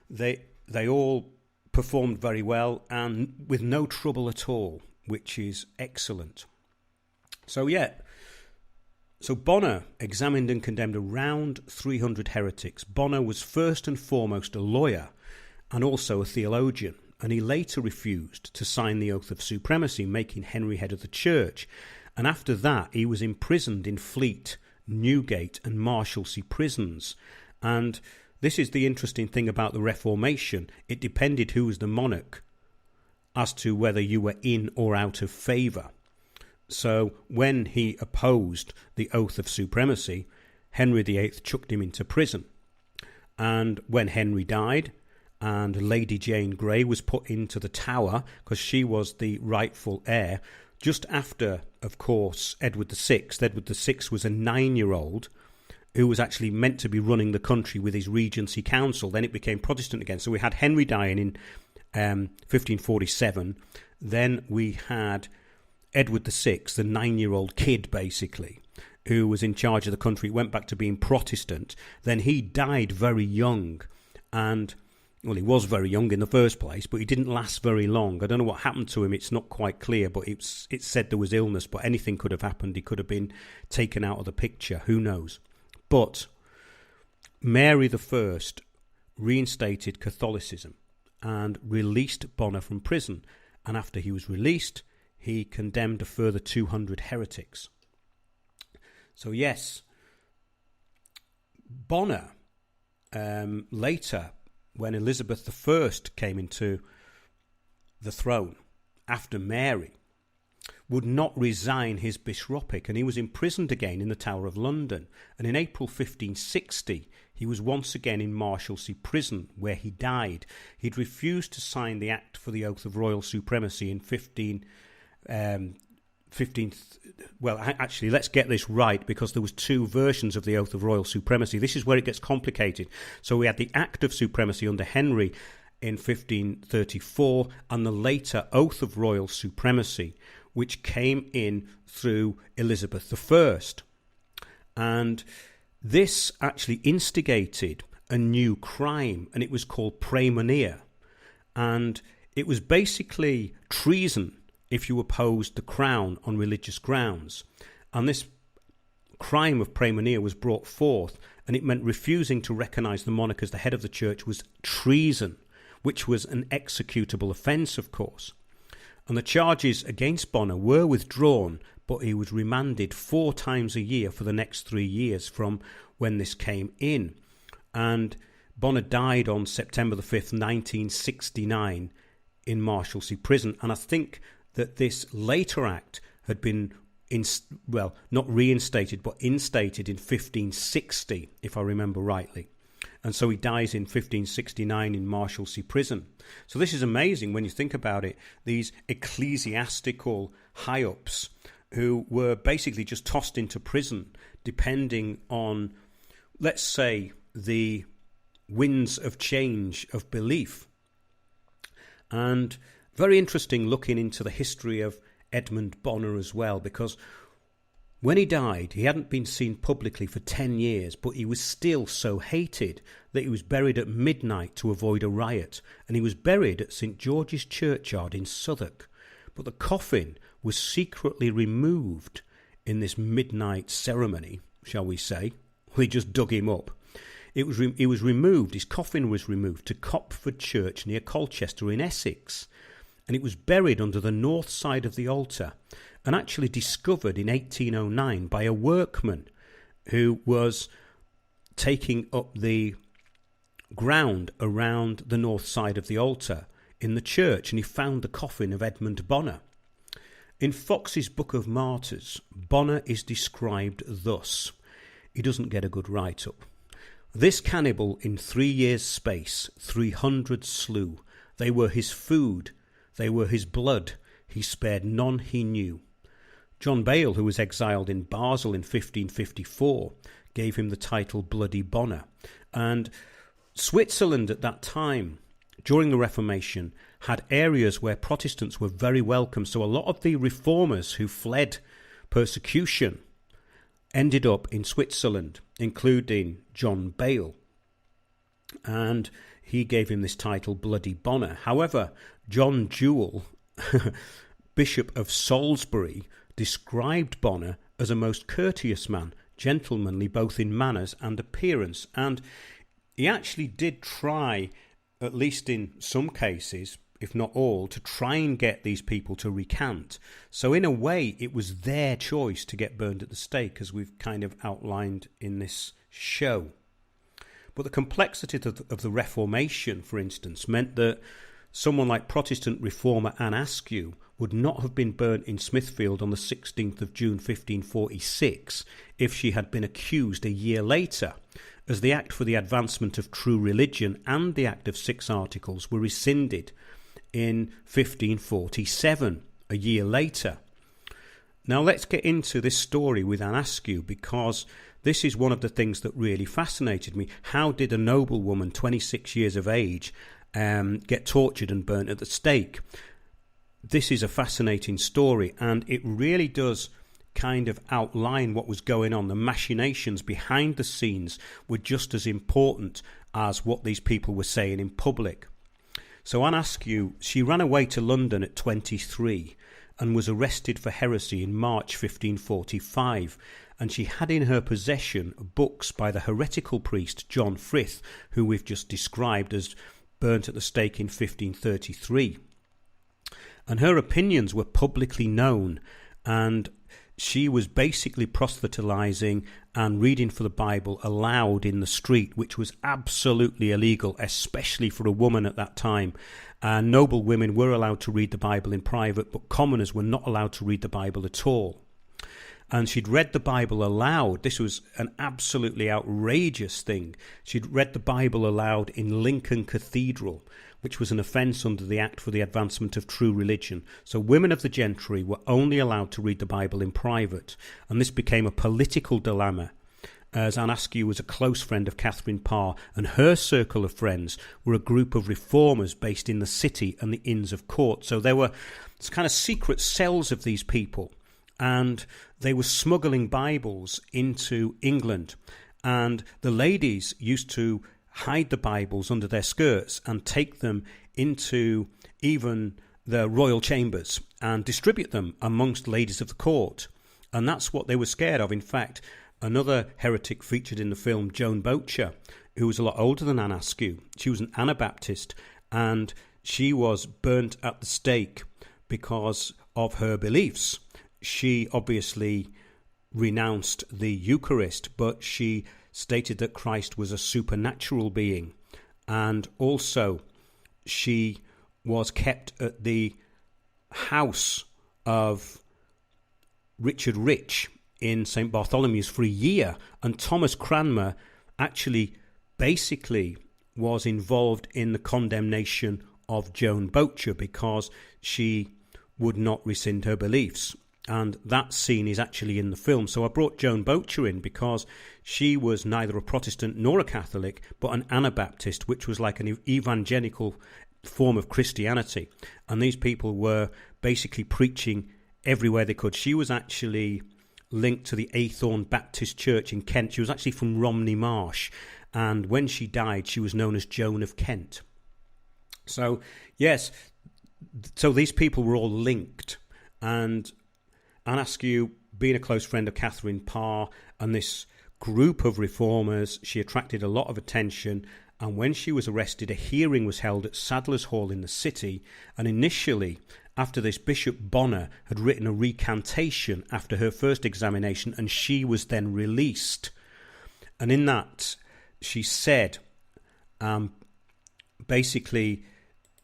they all performed very well and with no trouble at all, which is excellent. So Bonner examined and condemned around 300 heretics. Bonner was first and foremost a lawyer and also a theologian, and he later refused to sign the oath of supremacy, making Henry head of the church. And after that, he was imprisoned in Fleet, Newgate and Marshalsea prisons. And this is the interesting thing about the Reformation. It depended who was the monarch as to whether you were in or out of favour. So when he opposed the oath of supremacy, Henry VIII chucked him into prison. And when Henry died, and Lady Jane Grey was put into the Tower because she was the rightful heir, just after, of course, Edward VI. Edward VI was a 9-year-old who was actually meant to be running the country with his Regency Council. Then it became Protestant again. So we had Henry dying in 1547. Then we had Edward VI, the 9-year-old kid, basically, who was in charge of the country, went back to being Protestant. Then he died very young, and well, he was very young in the first place, but he didn't last very long. I don't know what happened to him. It's not quite clear, but it's said there was illness, but anything could have happened. He could have been taken out of the picture. Who knows? But Mary I reinstated Catholicism and released Bonner from prison. And after he was released, he condemned a further 200 heretics. So yes, Bonner later, when Elizabeth I came into the throne after Mary, would not resign his bishopric, and he was imprisoned again in the Tower of London. And in April 1560, he was once again in Marshalsea prison, where he died. He'd refused to sign the Act for the Oath of Royal Supremacy in actually, let's get this right, because there was two versions of the Oath of Royal Supremacy. This is where it gets complicated. So we had the Act of Supremacy under Henry in 1534, and the later Oath of Royal Supremacy, which came in through Elizabeth I. And this actually instigated a new crime, and it was called praemunire. And it was basically treason if you opposed the crown on religious grounds. And this crime of praemunire was brought forth, and it meant refusing to recognise the monarch as the head of the church was treason, which was an executable offence, of course. And the charges against Bonner were withdrawn, but he was remanded 4 times a year for the next 3 years from when this came in. And Bonner died on September the 5th, 1969 in Marshalsea prison. And I think that this later act had been not reinstated, but instated in 1560, if I remember rightly. And so he dies in 1569 in Marshalsea Prison. So this is amazing when you think about it. These ecclesiastical high-ups who were basically just tossed into prison depending on, let's say, the winds of change of belief. And very interesting looking into the history of Edmund Bonner as well, because when he died, he hadn't been seen publicly for 10 years, but he was still so hated that he was buried at midnight to avoid a riot, and he was buried at St George's Churchyard in Southwark. But the coffin was secretly removed in this midnight ceremony, shall we say. They just dug him up. He was removed, his coffin was removed to Copford Church near Colchester in Essex, and it was buried under the north side of the altar, and actually discovered in 1809 by a workman who was taking up the ground around the north side of the altar in the church, and he found the coffin of Edmund Bonner. In Fox's Book of Martyrs, Bonner is described thus. He doesn't get a good write-up. This cannibal in 3 years' space 300 slew. They were his food, they were his blood, he spared none he knew. John Bale, who was exiled in Basel in 1554, gave him the title Bloody Bonner. And Switzerland at that time, during the Reformation, had areas where Protestants were very welcome. So a lot of the reformers who fled persecution ended up in Switzerland, including John Bale. And he gave him this title Bloody Bonner. However, John Jewel, Bishop of Salisbury, described Bonner as a most courteous man, gentlemanly both in manners and appearance. And he actually did try, at least in some cases, if not all, to try and get these people to recant. So in a way, it was their choice to get burned at the stake, as we've kind of outlined in this show. But the complexity of the Reformation, for instance, meant that someone like Protestant reformer Anne Askew would not have been burnt in Smithfield on the 16th of June 1546 if she had been accused a year later, as the Act for the Advancement of True Religion and the Act of 6 Articles were rescinded in 1547, a year later. Now let's get into this story with Anne Askew, because this is one of the things that really fascinated me. How did a noblewoman, 26 years of age, get tortured and burnt at the stake? This is a fascinating story, and it really does kind of outline what was going on. The machinations behind the scenes were just as important as what these people were saying in public. So Anne Askew, she ran away to London at 23 and was arrested for heresy in March 1545, and she had in her possession books by the heretical priest John Frith, who we've just described as burnt at the stake in 1533. And her opinions were publicly known, and she was basically proselytizing and reading for the Bible aloud in the street, which was absolutely illegal, especially for a woman at that time. Noble women were allowed to read the Bible in private, but commoners were not allowed to read the Bible at all. And she'd read the Bible aloud. This was an absolutely outrageous thing. She'd read the Bible aloud in Lincoln Cathedral, which was an offence under the Act for the Advancement of True Religion. So women of the gentry were only allowed to read the Bible in private. And this became a political dilemma, as Anne Askew was a close friend of Catherine Parr, and her circle of friends were a group of reformers based in the city and the Inns of Court. So there were kind of secret cells of these people, and they were smuggling Bibles into England. And the ladies used to hide the Bibles under their skirts and take them into even the royal chambers and distribute them amongst ladies of the court. And that's what they were scared of. In fact, another heretic featured in the film, Joan Beaucher, who was a lot older than Anne Askew. She was an Anabaptist, and she was burnt at the stake because of her beliefs. She obviously renounced the Eucharist, but she stated that Christ was a supernatural being, and also she was kept at the house of Richard Rich in St. Bartholomew's for a year, and Thomas Cranmer actually basically was involved in the condemnation of Joan Beaucher because she would not rescind her beliefs. And that scene is actually in the film. So I brought Joan Beaucher in because she was neither a Protestant nor a Catholic, but an Anabaptist, which was like an evangelical form of Christianity. And these people were basically preaching everywhere they could. She was actually linked to the Aythorne Baptist Church in Kent. She was actually from Romney Marsh. And when she died, she was known as Joan of Kent. So, yes, so these people were all linked. And Anne Askew, being a close friend of Catherine Parr and this group of reformers, she attracted a lot of attention. And when she was arrested, a hearing was held at Sadler's Hall in the city. And initially, after this, Bishop Bonner had written a recantation after her first examination, and she was then released. And in that, she said, basically,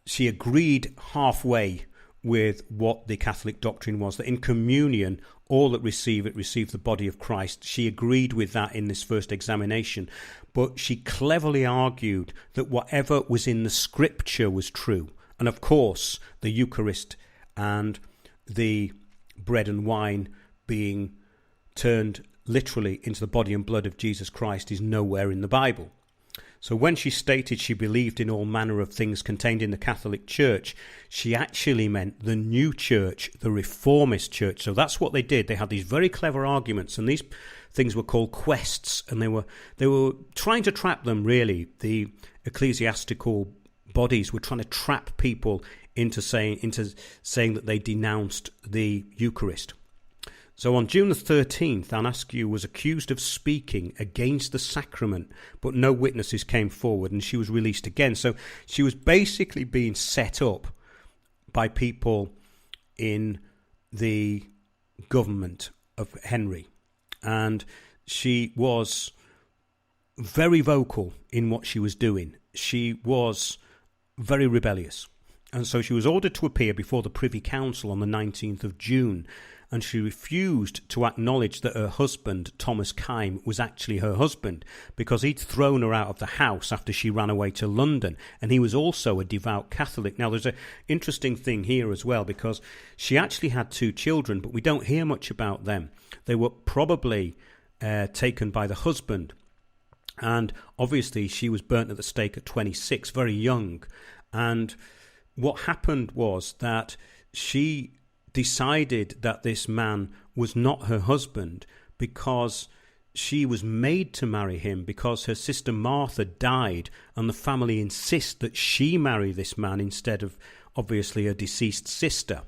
she agreed halfway with what the Catholic doctrine was, that in communion, all that receive it receive the body of Christ. She agreed with that in this first examination, but she cleverly argued that whatever was in the scripture was true. And of course, the Eucharist and the bread and wine being turned literally into the body and blood of Jesus Christ is nowhere in the Bible. So when she stated she believed in all manner of things contained in the Catholic Church, she actually meant the new church, the Reformist Church. So that's what they did. They had these very clever arguments, and these things were called quests, and they were trying to trap them, really. The ecclesiastical bodies were trying to trap people into saying that they denounced the Eucharist. So on June the 13th, Anne Askew was accused of speaking against the sacrament, but no witnesses came forward, and she was released again. So she was basically being set up by people in the government of Henry. And she was very vocal in what she was doing. She was very rebellious. And so she was ordered to appear before the Privy Council on the 19th of June, and she refused to acknowledge that her husband, Thomas Kyme, was actually her husband, because he'd thrown her out of the house after she ran away to London, and he was also a devout Catholic. Now, there's an interesting thing here as well, because she actually had 2 children, but we don't hear much about them. They were probably taken by the husband, and obviously she was burnt at the stake at 26, very young. And what happened was that she decided that this man was not her husband because she was made to marry him because her sister Martha died, and the family insist that she marry this man instead of obviously her deceased sister,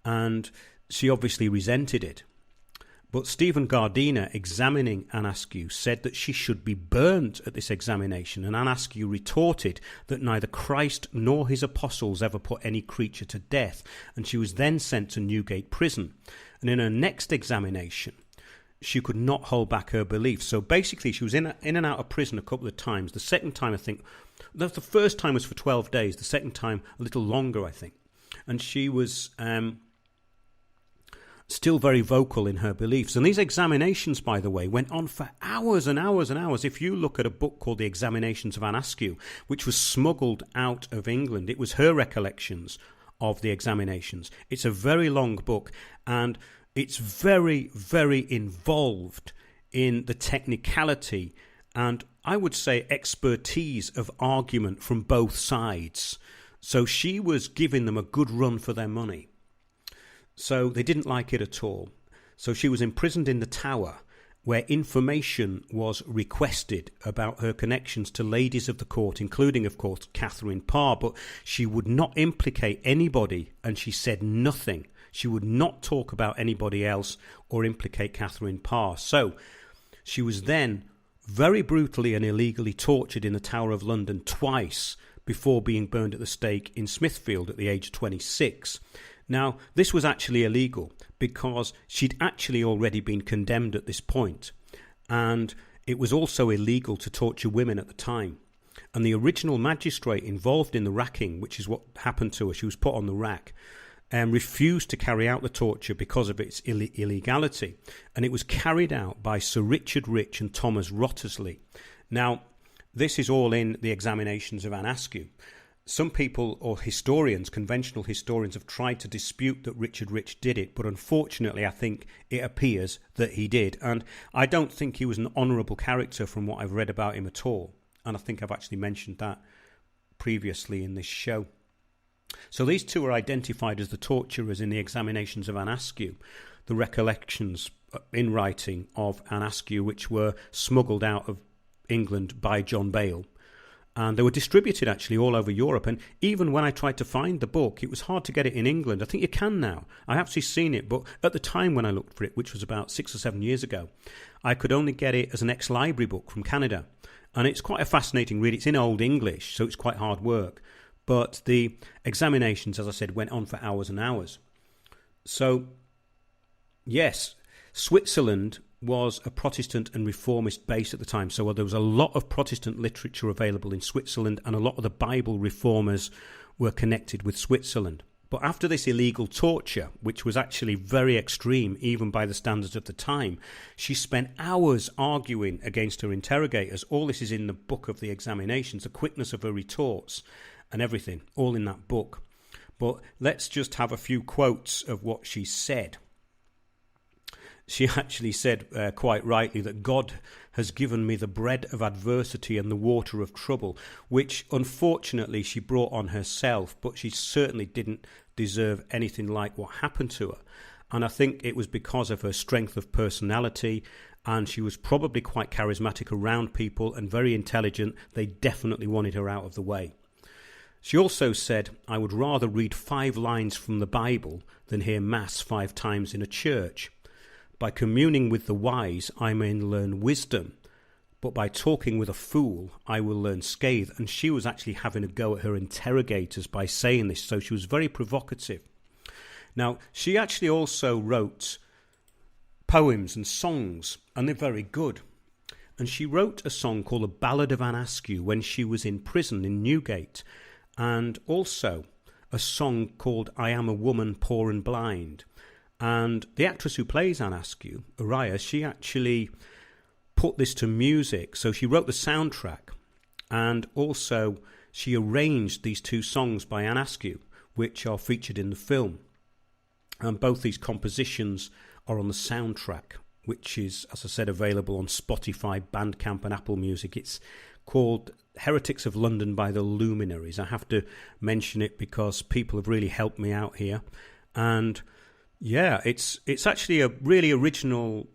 and she obviously resented it. But Stephen Gardiner, examining Anne Askew, said that she should be burnt at this examination, and Anne Askew retorted that neither Christ nor his apostles ever put any creature to death, and she was then sent to Newgate prison. And in her next examination, she could not hold back her beliefs. So basically, she was in and out of prison a couple of times. The second time, I think, the first time was for 12 days. The second time, a little longer, I think. And she was still very vocal in her beliefs. And these examinations, by the way, went on for hours and hours and hours. If you look at a book called The Examinations of Anne Askew, which was smuggled out of England, it was her recollections of the examinations. It's a very long book, and it's very, very involved in the technicality and, I would say, expertise of argument from both sides. So she was giving them a good run for their money. So they didn't like it at all. So she was imprisoned in the Tower, where information was requested about her connections to ladies of the court, including, of course, Catherine Parr. But she would not implicate anybody, and she said nothing. She would not talk about anybody else or implicate Catherine Parr. So she was then very brutally and illegally tortured in the Tower of London twice before being burned at the stake in Smithfield at the age of 26. Now, this was actually illegal because she'd actually already been condemned at this point, and it was also illegal to torture women at the time. And the original magistrate involved in the racking, which is what happened to her, she was put on the rack, refused to carry out the torture because of its illegality. And it was carried out by Sir Richard Rich and Thomas Wriothesley. Now, this is all in the examinations of Anne Askew. Some people, or historians, conventional historians, have tried to dispute that Richard Rich did it, but unfortunately I think it appears that he did. And I don't think he was an honourable character from what I've read about him at all. And I think I've actually mentioned that previously in this show. So these two are identified as the torturers in the examinations of Anne Askew, the recollections in writing of Anne Askew, which were smuggled out of England by John Bale. And they were distributed actually all over Europe. And even when I tried to find the book, it was hard to get it in England. I think you can now. I have actually seen it, but at the time when I looked for it, which was about 6 or 7 years ago, I could only get it as an ex-library book from Canada. And it's quite a fascinating read. It's in Old English, so it's quite hard work. But the examinations, as I said, went on for hours and hours. So, yes, Switzerland was a Protestant and Reformist base at the time. So there was a lot of Protestant literature available in Switzerland, and a lot of the Bible reformers were connected with Switzerland. But after this illegal torture, which was actually very extreme even by the standards of the time, she spent hours arguing against her interrogators. All this is in the book of the examinations, the quickness of her retorts and everything, all in that book. But let's just have a few quotes of what she said. She actually said quite rightly that God has given me the bread of adversity and the water of trouble, which unfortunately she brought on herself, but she certainly didn't deserve anything like what happened to her. And I think it was because of her strength of personality, and she was probably quite charismatic around people and very intelligent. They definitely wanted her out of the way. She also said, I would rather read 5 lines from the Bible than hear Mass 5 times in a church. By communing with the wise, I may learn wisdom, but by talking with a fool, I will learn scathe. And she was actually having a go at her interrogators by saying this, so she was very provocative. Now, she actually also wrote poems and songs, and they're very good. And she wrote a song called A Ballad of Anne Askew when she was in prison in Newgate, and also a song called I Am a Woman Poor and Blind. And the actress who plays Anne Askew, Uriah, she actually put this to music. So she wrote the soundtrack, and also she arranged these 2 songs by Anne Askew, which are featured in the film. And both these compositions are on the soundtrack, which is, as I said, available on Spotify, Bandcamp and Apple Music. It's called Heretics of London by the Luminaries. I have to mention it because people have really helped me out here. And yeah, it's actually a really original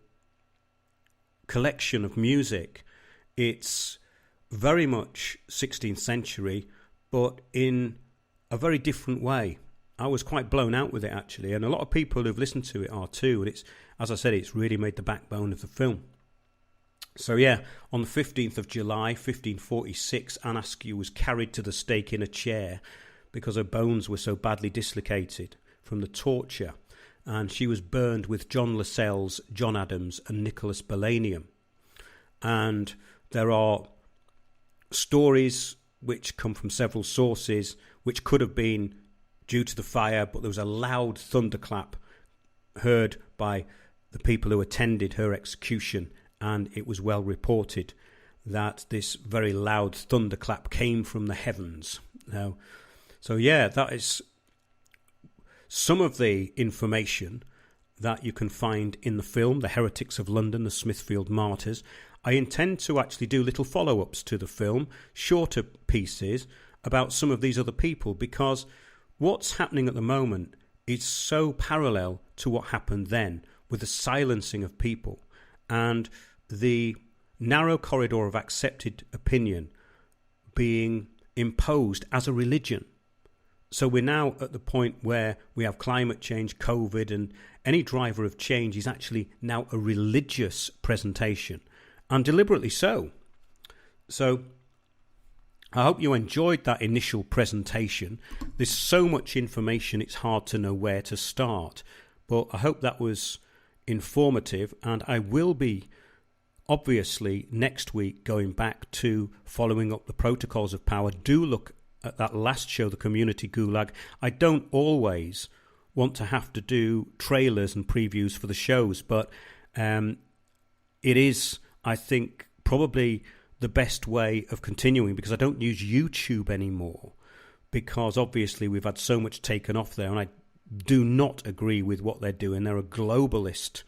collection of music. It's very much 16th century, but in a very different way. I was quite blown out with it, actually, and a lot of people who've listened to it are too. And it's, as I said, it's really made the backbone of the film. So yeah, on the 15th of July, 1546, Anne Askew was carried to the stake in a chair because her bones were so badly dislocated from the torture. And she was burned with John Lascelles, John Adams and Nicholas Balanium. And there are stories which come from several sources which could have been due to the fire, but there was a loud thunderclap heard by the people who attended her execution, and it was well reported that this very loud thunderclap came from the heavens. Now, so yeah, that is some of the information that you can find in the film, The Heretics of London, the Smithfield Martyrs. I intend to actually do little follow-ups to the film, shorter pieces about some of these other people, because what's happening at the moment is so parallel to what happened then, with the silencing of people and the narrow corridor of accepted opinion being imposed as a religion. So we're now at the point where we have climate change, COVID, and any driver of change is actually now a religious presentation, and deliberately so. So I hope you enjoyed that initial presentation. There's so much information, it's hard to know where to start. But I hope that was informative, and I will be, obviously, next week going back to following up the Protocols of Power. Do look at that last show, The Community Gulag. I don't always want to have to do trailers and previews for the shows, but it is, I think, probably the best way of continuing, because I don't use YouTube anymore, because obviously we've had so much taken off there, and I do not agree with what they're doing. They're a globalist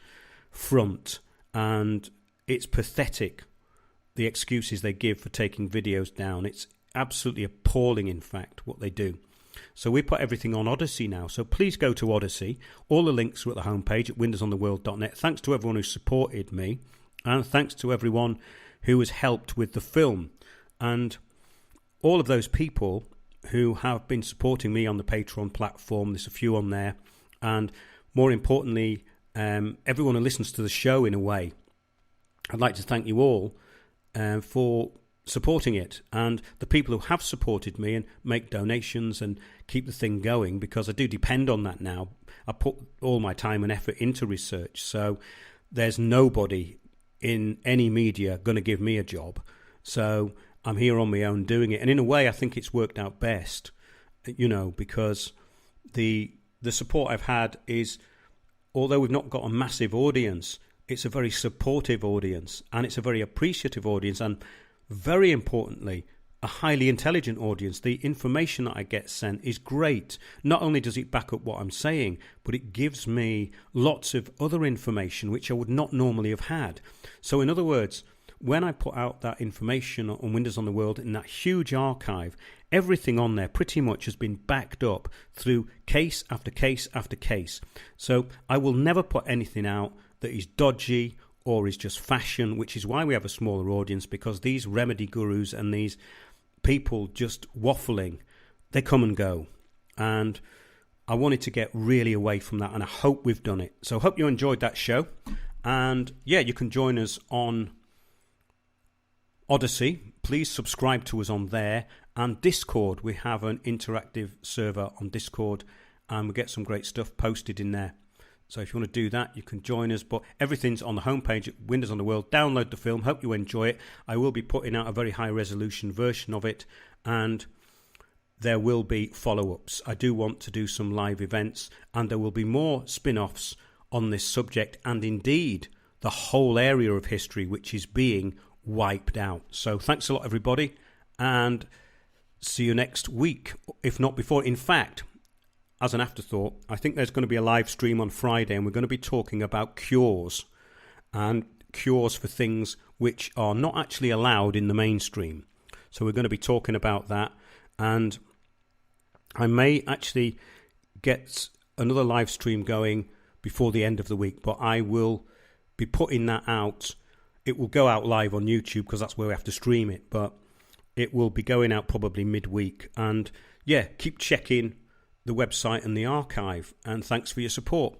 front, and it's pathetic, the excuses they give for taking videos down. It's absolutely appalling, in fact, what they do. So we put everything on Odyssey now, so please go to Odyssey. All the links are at the homepage at windowsontheworld.net. Thanks to everyone who supported me, and thanks to everyone who has helped with the film, and all of those people who have been supporting me on the Patreon platform. There's a few on there, and more importantly, everyone who listens to the show in a way. I'd like to thank you all for supporting it, and the people who have supported me and make donations and keep the thing going, because I do depend on that now. I put all my time and effort into research, so there's nobody in any media going to give me a job. So I'm here on my own doing it, and in a way I think it's worked out best, because the support I've had is, although we've not got a massive audience, it's a very supportive audience, and it's a very appreciative audience, and very importantly, a highly intelligent audience. The information that I get sent is great. Not only does it back up what I'm saying, but it gives me lots of other information which I would not normally have had. So in other words, when I put out that information on Windows on the World in that huge archive, everything on there pretty much has been backed up through case after case after case. So I will never put anything out that is dodgy or is just fashion, which is why we have a smaller audience, because these remedy gurus and these people just waffling, they come and go. And I wanted to get really away from that, and I hope we've done it. So I hope you enjoyed that show. And yeah, you can join us on Odyssey. Please subscribe to us on there. And Discord, we have an interactive server on Discord, and we get some great stuff posted in there. So if you want to do that, you can join us. But everything's on the homepage at Windows on the World. Download the film. Hope you enjoy it. I will be putting out a very high-resolution version of it, and there will be follow-ups. I do want to do some live events, and there will be more spin-offs on this subject, and indeed the whole area of history which is being wiped out. So thanks a lot, everybody, and see you next week, if not before. In fact, as an afterthought, I think there's going to be a live stream on Friday, and we're going to be talking about cures, and cures for things which are not actually allowed in the mainstream. So we're going to be talking about that, and I may actually get another live stream going before the end of the week, but I will be putting that out. It will go out live on YouTube because that's where we have to stream it, but it will be going out probably midweek. And yeah, keep checking the website and the archive, and thanks for your support.